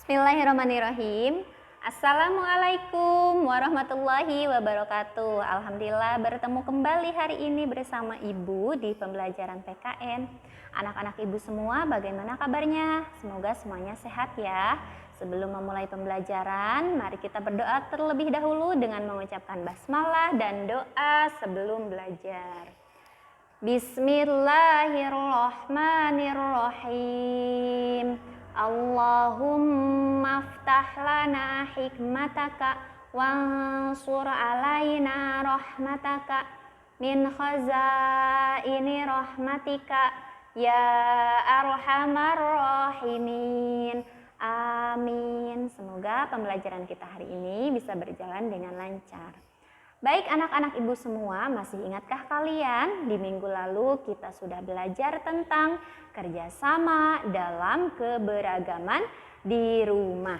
Bismillahirrahmanirrahim. Assalamualaikum warahmatullahi wabarakatuh. Alhamdulillah bertemu kembali hari ini bersama Ibu di pembelajaran PKN. Anak-anak Ibu semua bagaimana kabarnya? Semoga semuanya sehat ya. Sebelum memulai pembelajaran, mari kita berdoa terlebih dahulu dengan mengucapkan basmalah dan doa sebelum belajar. Bismillahirrahmanirrahim. Allahumma aftah lana hikmataka wansur alaina rahmataka min khazaini rahmatika ya arhamar rahimin. Amin. Semoga pembelajaran kita hari ini bisa berjalan dengan lancar. Baik anak-anak Ibu semua, masih ingatkah kalian di minggu lalu kita sudah belajar tentang kerjasama dalam keberagaman di rumah.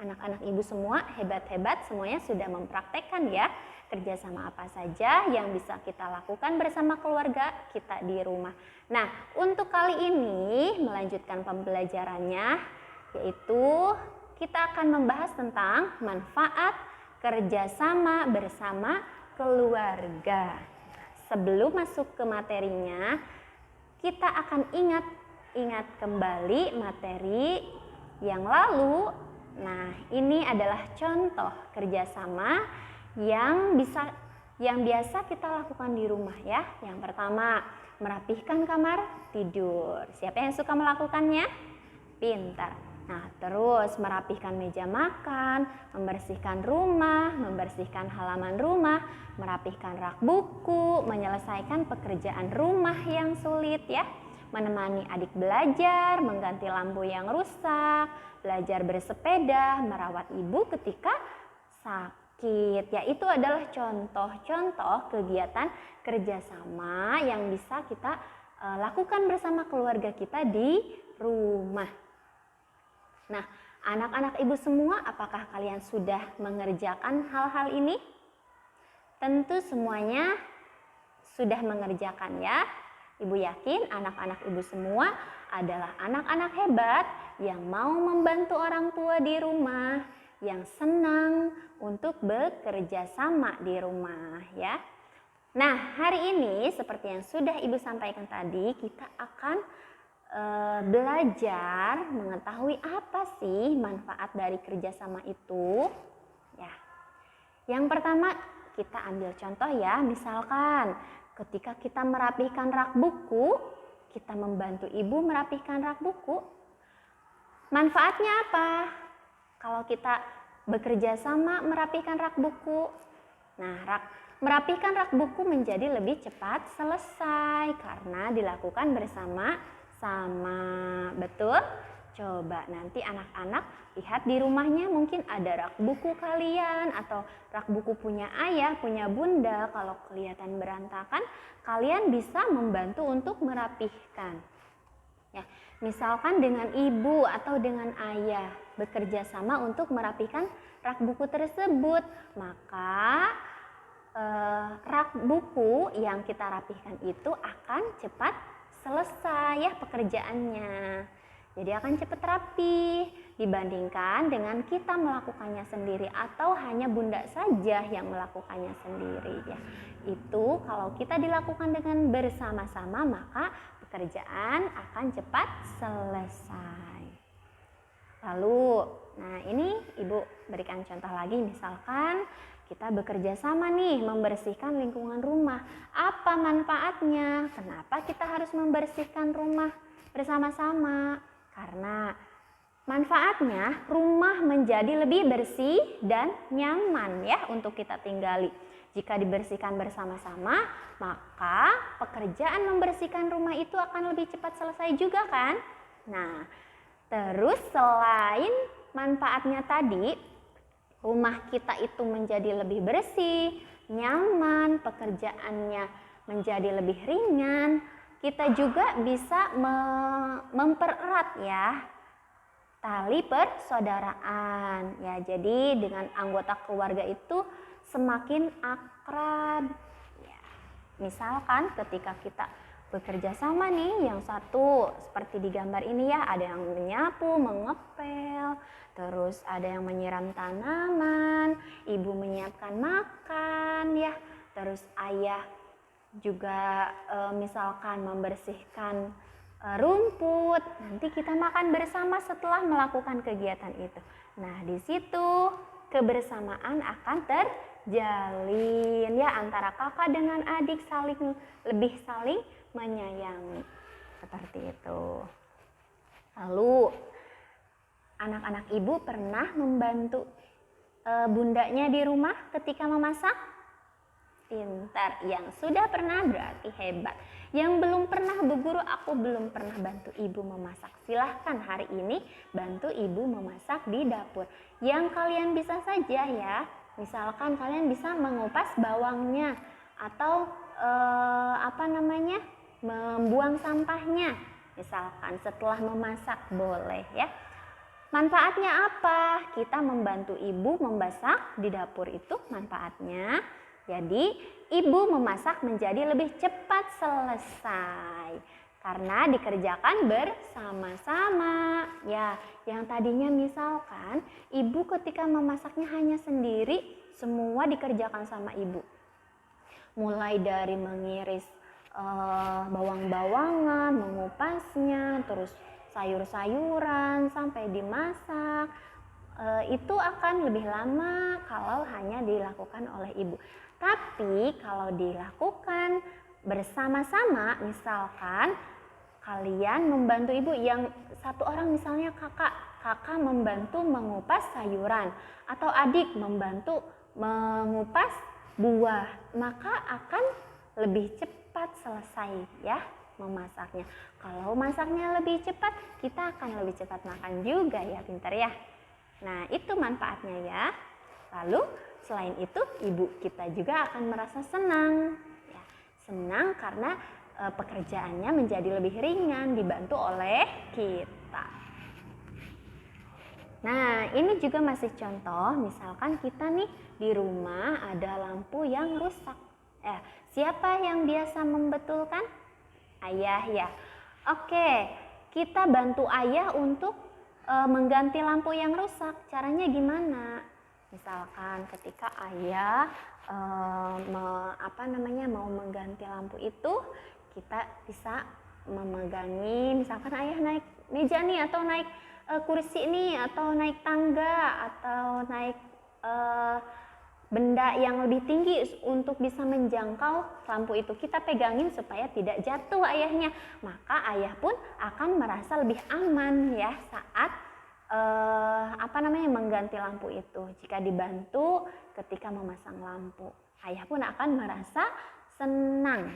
Anak-anak Ibu semua hebat-hebat, semuanya sudah mempraktekkan ya kerjasama apa saja yang bisa kita lakukan bersama keluarga kita di rumah. Nah, untuk kali ini melanjutkan pembelajarannya, yaitu kita akan membahas tentang manfaat kerjasama bersama keluarga. Sebelum masuk ke materinya, kita akan ingat kembali materi yang lalu. Nah, ini adalah contoh kerjasama yang biasa kita lakukan di rumah ya. Yang pertama, merapihkan kamar tidur. Siapa yang suka melakukannya? Pintar. Nah, terus merapihkan meja makan, membersihkan rumah, membersihkan halaman rumah, merapihkan rak buku, menyelesaikan pekerjaan rumah yang sulit ya, menemani adik belajar, mengganti lampu yang rusak, belajar bersepeda, merawat ibu ketika sakit. Ya, itu adalah contoh-contoh kegiatan kerjasama yang bisa kita lakukan bersama keluarga kita di rumah. Nah, anak-anak Ibu semua, apakah kalian sudah mengerjakan hal-hal ini? Tentu semuanya sudah mengerjakan ya. Ibu yakin anak-anak Ibu semua adalah anak-anak hebat yang mau membantu orang tua di rumah, yang senang untuk bekerja sama di rumah ya. Nah, hari ini seperti yang sudah Ibu sampaikan tadi, kita akan belajar mengetahui apa sih manfaat dari kerjasama itu ya. Yang pertama kita ambil contoh ya, misalkan ketika kita merapihkan rak buku, kita membantu ibu merapihkan rak buku, manfaatnya apa kalau kita bekerja sama merapihkan rak buku? Nah, merapihkan rak buku menjadi lebih cepat selesai karena dilakukan bersama. Betul? Coba nanti anak-anak lihat di rumahnya, mungkin ada rak buku kalian atau rak buku punya ayah, punya bunda. Kalau kelihatan berantakan, kalian bisa membantu untuk merapihkan. Ya, misalkan dengan ibu atau dengan ayah bekerja sama untuk merapihkan rak buku tersebut, maka rak buku yang kita rapihkan itu akan cepat selesai ya pekerjaannya. Jadi akan cepat rapi dibandingkan dengan kita melakukannya sendiri atau hanya bunda saja yang melakukannya sendiri ya. Itu kalau kita dilakukan dengan bersama-sama, maka pekerjaan akan cepat selesai. Lalu, nah ini Ibu berikan contoh lagi, misalkan kita bekerja sama nih membersihkan lingkungan rumah. Apa manfaatnya? Kenapa kita harus membersihkan rumah bersama-sama? Karena manfaatnya rumah menjadi lebih bersih dan nyaman ya untuk kita tinggali. Jika dibersihkan bersama-sama, maka pekerjaan membersihkan rumah itu akan lebih cepat selesai juga kan? Nah, terus selain manfaatnya tadi, rumah kita itu menjadi lebih bersih, nyaman, pekerjaannya menjadi lebih ringan. Kita juga bisa mempererat ya tali persaudaraan. Ya, jadi dengan anggota keluarga itu semakin akrab. Ya, misalkan ketika kita bekerja sama nih, yang satu seperti di gambar ini ya, ada yang menyapu, mengepel, terus ada yang menyiram tanaman, ibu menyiapkan makan ya, terus ayah juga misalkan membersihkan rumput. Nanti kita makan bersama setelah melakukan kegiatan itu. Nah, di situ kebersamaan akan terjalin ya, antara kakak dengan adik lebih saling menyayangi. Seperti itu. Lalu anak-anak ibu pernah membantu bundanya di rumah ketika memasak? Pintar. Yang sudah pernah berarti hebat. Yang belum pernah, Bu Guru, aku belum pernah bantu ibu memasak. Silahkan hari ini bantu ibu memasak di dapur. Yang kalian bisa saja ya, misalkan kalian bisa mengupas bawangnya atau membuang sampahnya. Misalkan setelah memasak boleh ya. Manfaatnya apa? Kita membantu ibu memasak di dapur itu manfaatnya. Jadi ibu memasak menjadi lebih cepat selesai karena dikerjakan bersama-sama. Ya, yang tadinya misalkan ibu ketika memasaknya hanya sendiri, semua dikerjakan sama ibu. Mulai dari mengiris bawang-bawangan, mengupasnya, terus sayur-sayuran sampai dimasak. Itu akan lebih lama kalau hanya dilakukan oleh ibu. Tapi kalau dilakukan bersama-sama, misalkan kalian membantu ibu, yang satu orang misalnya kakak membantu mengupas sayuran atau adik membantu mengupas buah, maka akan lebih cepat selesai ya memasaknya. Kalau masaknya lebih cepat, kita akan lebih cepat makan juga ya, pintar ya. Nah, itu manfaatnya ya. Lalu selain itu ibu kita juga akan merasa senang ya. Senang karena pekerjaannya menjadi lebih ringan dibantu oleh kita. Nah, ini juga masih contoh, misalkan kita nih di rumah ada lampu yang rusak. Siapa yang biasa membetulkan? Ayah ya. Oke, kita bantu ayah untuk mengganti lampu yang rusak. Caranya gimana? Misalkan ketika ayah mau mengganti lampu itu, kita bisa memegangi, misalkan ayah naik meja nih atau naik kursi nih atau naik tangga atau naik benda yang lebih tinggi untuk bisa menjangkau lampu itu. Kita pegangin supaya tidak jatuh ayahnya. Maka ayah pun akan merasa lebih aman ya saat mengganti lampu itu. Jika dibantu ketika memasang lampu, ayah pun akan merasa senang.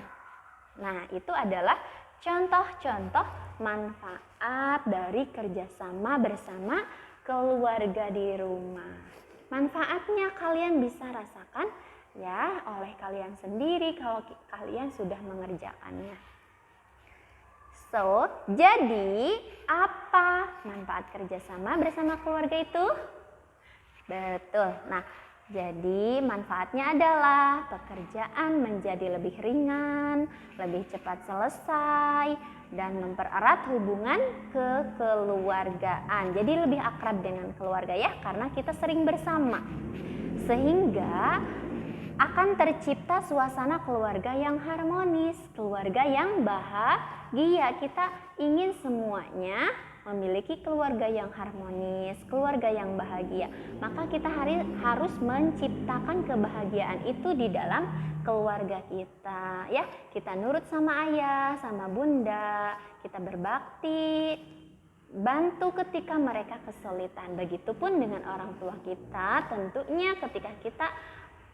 Nah, itu adalah contoh-contoh manfaat dari kerjasama bersama keluarga di rumah. Manfaatnya kalian bisa rasakan ya oleh kalian sendiri kalau kalian sudah mengerjakannya. So, jadi apa manfaat kerjasama bersama keluarga itu? Betul. Nah, jadi manfaatnya adalah pekerjaan menjadi lebih ringan, lebih cepat selesai, dan mempererat hubungan kekeluargaan. Jadi lebih akrab dengan keluarga ya, karena kita sering bersama. Sehingga akan tercipta suasana keluarga yang harmonis, keluarga yang bahagia. Kita ingin semuanya memiliki keluarga yang harmonis, keluarga yang bahagia. Maka kita harus menciptakan kebahagiaan itu di dalam keluarga kita ya. Kita nurut sama ayah, sama bunda, kita berbakti, bantu ketika mereka kesulitan. Begitupun dengan orang tua kita. Tentunya ketika kita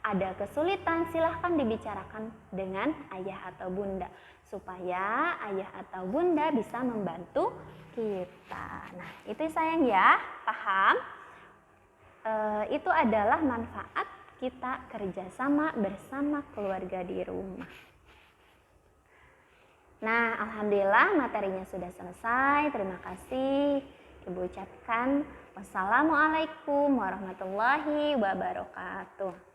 ada kesulitan, silahkan dibicarakan dengan ayah atau bunda supaya ayah atau bunda bisa membantu kita. Nah, itu sayang ya, paham? Itu adalah manfaat kita kerjasama bersama keluarga di rumah. Nah, alhamdulillah materinya sudah selesai. Terima kasih. Ibu ucapkan wassalamualaikum warahmatullahi wabarakatuh.